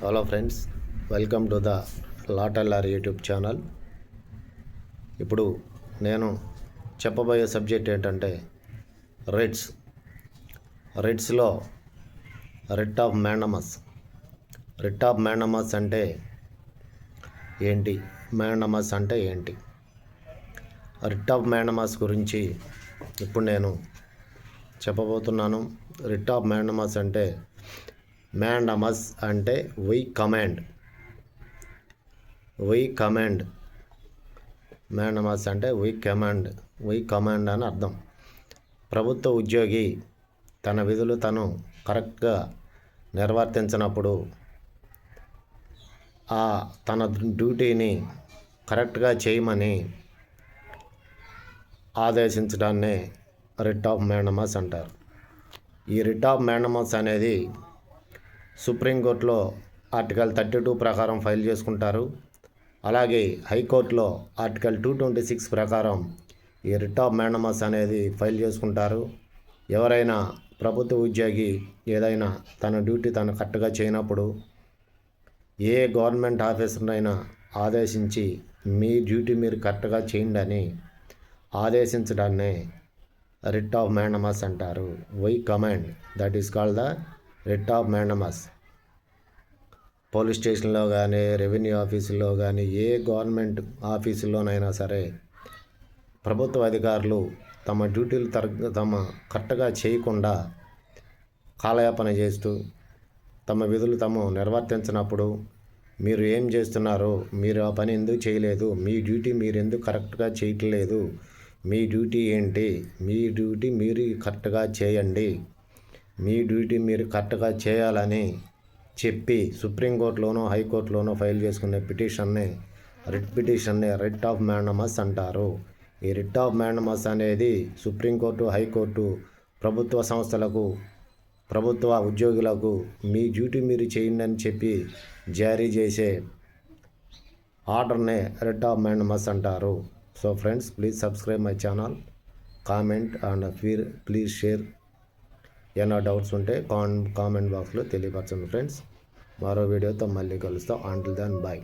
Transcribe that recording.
Hello friends, welcome to the లాటల్లార్ YouTube channel. ఇప్పుడు నేను చెప్పబోయే సబ్జెక్ట్ ఏంటంటే రిట్స్లో writ of mandamus. Writ of mandamus అంటే ఏంటి? మ్యాండమస్ అంటే ఏంటి? రిట్ ఆఫ్ మ్యాండమస్ గురించి ఇప్పుడు నేను చెప్పబోతున్నాను. రిట్ ఆఫ్ మ్యాండమస్ అంటే మ్యాండమస్ అంటే వి కమాండ్. మ్యాండమస్ అంటే వి కమాండ్ అని అర్థం. ప్రభుత్వ ఉద్యోగి తన విధులు తను కరెక్ట్గా నిర్వర్తించినప్పుడు తన డ్యూటీని కరెక్ట్గా చేయమని ఆదేశించడాన్నే రిట్ ఆఫ్ మ్యాండమస్ అంటారు. ఈ రిట్ ఆఫ్ మ్యాండమస్ అనేది సుప్రీంకోర్టులో ఆర్టికల్ 32 ప్రకారం ఫైల్ చేసుకుంటారు. అలాగే హైకోర్టులో ఆర్టికల్ 226 ప్రకారం ఈ రిట్ ఆఫ్ మ్యాండమస్ అనేది ఫైల్ చేసుకుంటారు. ఎవరైనా ప్రభుత్వ ఉద్యోగి ఏదైనా తన డ్యూటీ తను కరెక్ట్గా చేయనప్పుడు ఏ గవర్నమెంట్ ఆఫీసర్నైనా ఆదేశించి మీ డ్యూటీ మీరు కరెక్ట్గా చేయండి అని ఆదేశించడాన్నే రిట్ ఆఫ్ మ్యాండమస్ అంటారు. Why command, that is called the writ of mandamus. Police స్టేషన్లో కానీ, రెవెన్యూ ఆఫీసుల్లో కానీ, ఏ గవర్నమెంట్ ఆఫీసుల్లోనైనా సరే ప్రభుత్వ అధికారులు తమ డ్యూటీలు తమ కరెక్ట్గా చేయకుండా కాలయాపన చేస్తూ తమ విధులు తాము నిర్వర్తించినప్పుడు మీరు ఏం చేస్తున్నారో, మీరు ఆ పని ఎందుకు చేయలేదు, మీ డ్యూటీ మీరు ఎందుకు కరెక్ట్గా చేయట్లేదు, మీ డ్యూటీ ఏంటి, మీ డ్యూటీ మీరు కరెక్ట్గా చేయండి, మీ డ్యూటీ మీరు కరెక్ట్గా చేయాలని చెప్పి సుప్రీంకోర్టులోనో హైకోర్టులోనో ఫైల్ చేసుకునే పిటిషన్ని రిట్ ఆఫ్ మ్యాండమస్ అంటారు. ఈ రిట్ ఆఫ్ మ్యాండమస్ అనేది సుప్రీంకోర్టు, హైకోర్టు ప్రభుత్వ సంస్థలకు, ప్రభుత్వ ఉద్యోగులకు మీ డ్యూటీ మీరు చేయండి అని చెప్పి జారీ చేసే ఆర్డర్నే రిట్ ఆఫ్ మ్యాండమస్ అంటారు. So friends, please subscribe my channel, comment and please share. ఏమైనా డౌట్స్ ఉంటే కామెంట్ బాక్స్లో తెలియపరచండి ఫ్రెండ్స్. మరో వీడియోతో మళ్ళీ కలుస్తాం. Until then, bye.